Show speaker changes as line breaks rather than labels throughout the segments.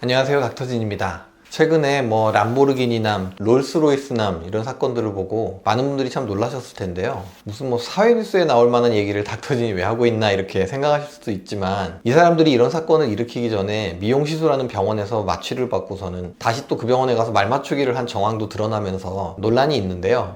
안녕하세요, 닥터진입니다. 최근에 람보르기니남, 롤스로이스남 이런 사건들을 보고 많은 분들이 참 놀라셨을 텐데요. 무슨 사회뉴스에 나올 만한 얘기를 닥터진이 왜 하고 있나 이렇게 생각하실 수도 있지만, 이 사람들이 이런 사건을 일으키기 전에 미용시술하는 병원에서 마취를 받고서는 다시 또 그 병원에 가서 말 맞추기를 한 정황도 드러나면서 논란이 있는데요.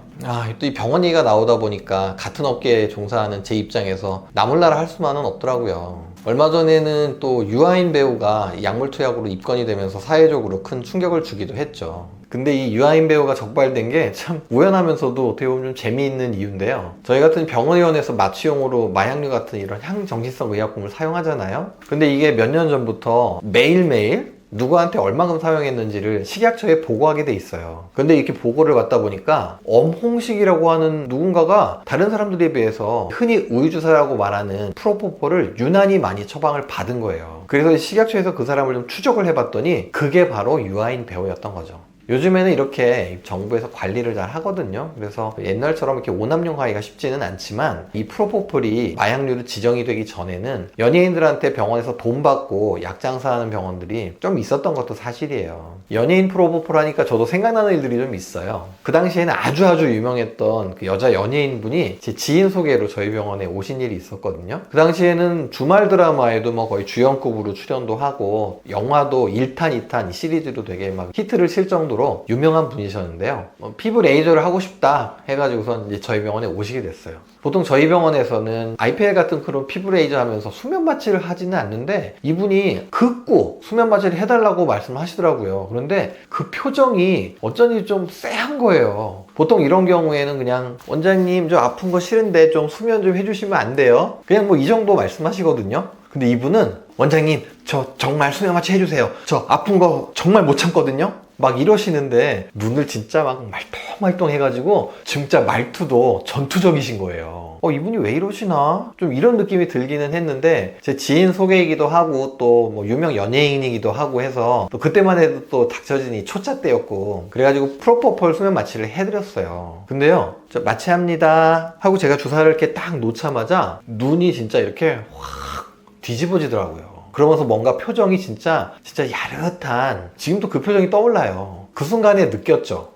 또 이 병원 얘기가 나오다 보니까 같은 업계에 종사하는 제 입장에서 나몰라라 할 수만은 없더라고요. 얼마 전에는 또 유아인 배우가 약물 투약으로 입건이 되면서 사회적으로 큰 충격을 주기도 했죠. 근데 이 유아인 배우가 적발된 게 참 우연하면서도 어떻게 보면 좀 재미있는 이유인데요. 저희 같은 병원의원에서 마취용으로 마약류 같은 이런 향정신성 의약품을 사용하잖아요. 근데 이게 몇 년 전부터 매일매일 누구한테 얼마큼 사용했는지를 식약처에 보고하게 돼 있어요. 근데 이렇게 보고를 받다 보니까 엄홍식이라고 하는 누군가가 다른 사람들에 비해서 흔히 우유주사라고 말하는 프로포폴을 유난히 많이 처방을 받은 거예요. 그래서 식약처에서 그 사람을 좀 추적을 해봤더니 그게 바로 유아인 배우였던 거죠. 요즘에는 이렇게 정부에서 관리를 잘 하거든요. 그래서 옛날처럼 이렇게 오남용 하기가 쉽지는 않지만, 이 프로포폴이 마약류로 지정이 되기 전에는 연예인들한테 병원에서 돈 받고 약 장사하는 병원들이 좀 있었던 것도 사실이에요. 연예인 프로포폴 하니까 저도 생각나는 일들이 좀 있어요. 그 당시에는 아주 유명했던 그 여자 연예인분이 제 지인 소개로 저희 병원에 오신 일이 있었거든요. 그 당시에는 주말 드라마에도 거의 주연급으로 출연도 하고, 영화도 1탄, 2탄 시리즈로 되게 막 히트를 칠 정도로 유명한 분이셨는데요. 피부 레이저를 하고 싶다 해가지고선 이제 저희 병원에 오시게 됐어요. 보통 저희 병원에서는 IPL 같은 그런 피부 레이저 하면서 수면 마취를 하지는 않는데, 이분이 긋고 수면 마취를 해달라고 말씀하시더라고요. 그런데 그 표정이 어쩐지 좀 쎄한 거예요. 보통 이런 경우에는 그냥 원장님 저 아픈 거 싫은데 좀 수면 좀 해주시면 안 돼요? 그냥 이 정도 말씀하시거든요. 근데 이분은 원장님 저 정말 수면 마취 해주세요. 저 아픈 거 정말 못 참거든요. 막 이러시는데 눈을 진짜 막 말똥말똥 해가지고 진짜 말투도 전투적이신 거예요. 이분이 왜 이러시나? 좀 이런 느낌이 들기는 했는데, 제 지인 소개이기도 하고 또 유명 연예인이기도 하고 해서 또 그때만 해도 또 닥쳐진이 초짜 때였고, 그래가지고 프로포폴 수면 마취를 해드렸어요. 근데요, 저 마취합니다 하고 제가 주사를 이렇게 딱 놓자마자 눈이 진짜 이렇게 확 뒤집어지더라고요. 그러면서 뭔가 표정이 진짜 야릇한, 지금도 그 표정이 떠올라요. 그 순간에 느꼈죠.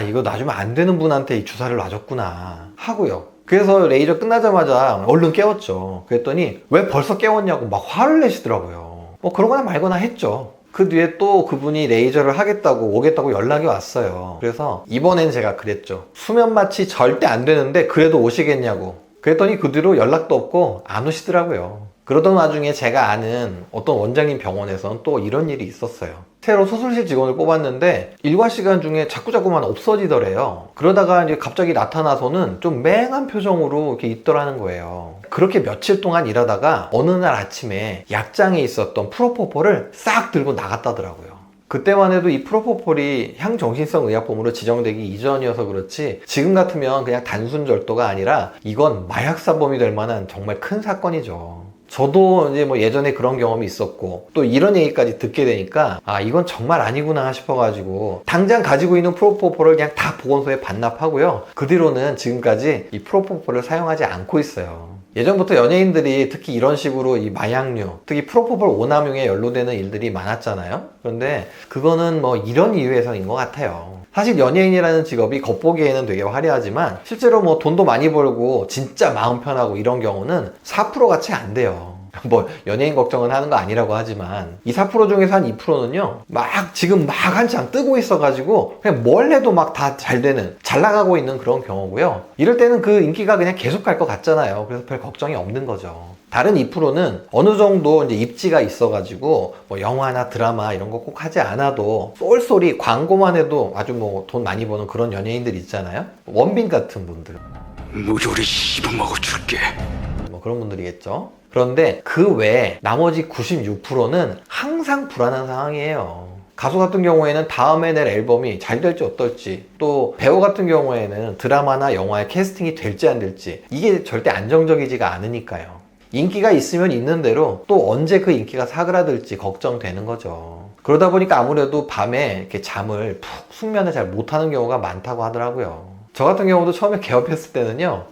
이거 놔주면 안 되는 분한테 이 주사를 놔줬구나 하고요. 그래서 레이저 끝나자마자 얼른 깨웠죠. 그랬더니 왜 벌써 깨웠냐고 막 화를 내시더라고요. 그러거나 말거나 했죠. 그 뒤에 또 그분이 레이저를 하겠다고 오겠다고 연락이 왔어요. 그래서 이번엔 제가 그랬죠. 수면 마취 절대 안 되는데 그래도 오시겠냐고. 그랬더니 그 뒤로 연락도 없고 안 오시더라고요. 그러던 와중에 제가 아는 어떤 원장님 병원에서는 또 이런 일이 있었어요. 새로 수술실 직원을 뽑았는데 일과 시간 중에 자꾸만 없어지더래요. 그러다가 이제 갑자기 나타나서는 좀 맹한 표정으로 이렇게 있더라는 거예요. 그렇게 며칠 동안 일하다가 어느 날 아침에 약장에 있었던 프로포폴을 싹 들고 나갔다더라고요. 그때만 해도 이 프로포폴이 향정신성 의약품으로 지정되기 이전이어서 그렇지, 지금 같으면 그냥 단순 절도가 아니라 이건 마약사범이 될 만한 정말 큰 사건이죠. 저도 이제 예전에 그런 경험이 있었고, 또 이런 얘기까지 듣게 되니까 이건 정말 아니구나 싶어가지고 당장 가지고 있는 프로포폴을 그냥 다 보건소에 반납하고요. 그 뒤로는 지금까지 이 프로포폴을 사용하지 않고 있어요. 예전부터 연예인들이 특히 이런 식으로 이 마약류, 특히 프로포폴 오남용에 연루되는 일들이 많았잖아요. 그런데 그거는 이런 이유에서인 것 같아요. 사실 연예인이라는 직업이 겉보기에는 되게 화려하지만 실제로 돈도 많이 벌고 진짜 마음 편하고 이런 경우는 4%가 채 안 돼요. 연예인 걱정은 하는 거 아니라고 하지만 이 4% 중에서 한 2%는요 지금 한창 뜨고 있어가지고 그냥 뭘 해도 다 잘 되는, 잘 나가고 있는 그런 경우고요. 이럴 때는 그 인기가 그냥 계속 갈 것 같잖아요. 그래서 별 걱정이 없는 거죠. 다른 2%는 어느 정도 이제 입지가 있어가지고 영화나 드라마 이런 거 꼭 하지 않아도 쏠쏠이 광고만 해도 아주 돈 많이 버는 그런 연예인들 있잖아요. 원빈 같은 분들,
무조리 씹어먹어 줄게.
그런 분들이겠죠. 그런데 그 외에 나머지 96%는 항상 불안한 상황이에요. 가수 같은 경우에는 다음에 낼 앨범이 잘 될지 어떨지, 또 배우 같은 경우에는 드라마나 영화에 캐스팅이 될지 안 될지, 이게 절대 안정적이지가 않으니까요. 인기가 있으면 있는 대로 또 언제 그 인기가 사그라들지 걱정되는 거죠. 그러다 보니까 아무래도 밤에 이렇게 잠을 푹 숙면을 잘 못하는 경우가 많다고 하더라고요. 저 같은 경우도 처음에 개업했을 때는요,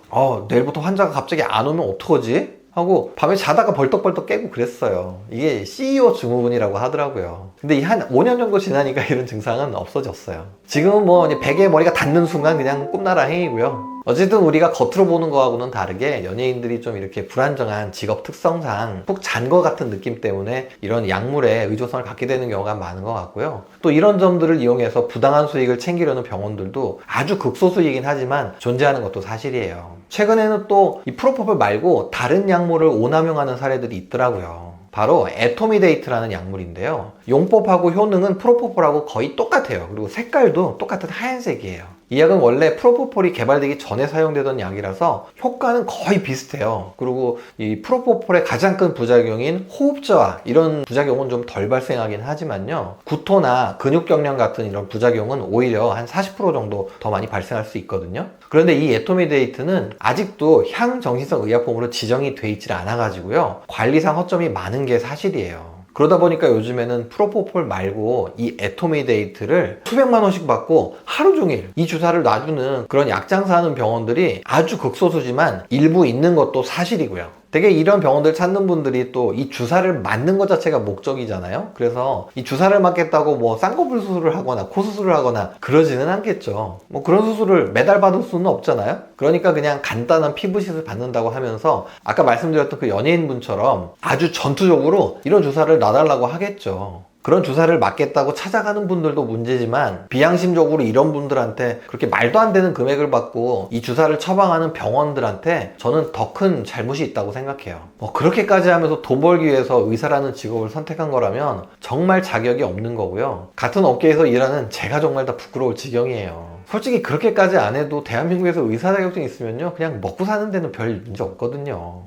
내일부터 환자가 갑자기 안 오면 어떡하지? 하고 밤에 자다가 벌떡벌떡 깨고 그랬어요. 이게 CEO 증후군이라고 하더라고요. 근데 이 한 5년 정도 지나니까 이런 증상은 없어졌어요. 지금은 뭐 베개에 머리가 닿는 순간 그냥 꿈나라 행이고요. 어쨌든 우리가 겉으로 보는 거하고는 다르게 연예인들이 좀 이렇게 불안정한 직업 특성상 푹 잔 것 같은 느낌 때문에 이런 약물에 의존성을 갖게 되는 경우가 많은 것 같고요. 또 이런 점들을 이용해서 부당한 수익을 챙기려는 병원들도 아주 극소수이긴 하지만 존재하는 것도 사실이에요. 최근에는 또 이 프로포폴 말고 다른 약물을 오남용하는 사례들이 있더라고요. 바로 에토미데이트라는 약물인데요. 용법하고 효능은 프로포폴하고 거의 똑같아요. 그리고 색깔도 똑같은 하얀색이에요. 이 약은 원래 프로포폴이 개발되기 전에 사용되던 약이라서 효과는 거의 비슷해요. 그리고 이 프로포폴의 가장 큰 부작용인 호흡저하, 이런 부작용은 좀 덜 발생하긴 하지만요, 구토나 근육경련 같은 이런 부작용은 오히려 한 40% 정도 더 많이 발생할 수 있거든요. 그런데 이 에토미데이트는 아직도 향정신성 의약품으로 지정이 돼 있질 않아 가지고요, 관리상 허점이 많은 게 사실이에요. 그러다 보니까 요즘에는 프로포폴 말고 이 에토미데이트를 수백만 원씩 받고 하루 종일 이 주사를 놔주는 그런 약장사하는 병원들이 아주 극소수지만 일부 있는 것도 사실이고요. 되게 이런 병원들 찾는 분들이 또 이 주사를 맞는 것 자체가 목적이잖아요. 그래서 이 주사를 맞겠다고 뭐 쌍꺼풀 수술을 하거나 코 수술을 하거나 그러지는 않겠죠. 뭐 그런 수술을 매달 받을 수는 없잖아요. 그러니까 그냥 간단한 피부시술 받는다고 하면서 아까 말씀드렸던 그 연예인분처럼 아주 전투적으로 이런 주사를 놔달라고 하겠죠. 그런 주사를 맞겠다고 찾아가는 분들도 문제지만 비양심적으로 이런 분들한테 그렇게 말도 안 되는 금액을 받고 이 주사를 처방하는 병원들한테 저는 더 큰 잘못이 있다고 생각해요. 그렇게까지 하면서 돈 벌기 위해서 의사라는 직업을 선택한 거라면 정말 자격이 없는 거고요. 같은 업계에서 일하는 제가 정말 다 부끄러울 지경이에요. 솔직히 그렇게까지 안 해도 대한민국에서 의사 자격증 있으면요, 그냥 먹고 사는 데는 별 문제 없거든요.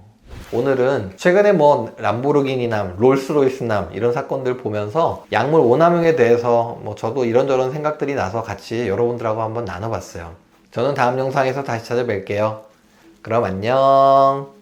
오늘은 최근에 뭐 람보르기니남, 롤스로이스남 이런 사건들 보면서 약물 오남용에 대해서 저도 이런저런 생각들이 나서 같이 여러분들하고 한번 나눠봤어요. 저는 다음 영상에서 다시 찾아뵐게요. 그럼 안녕.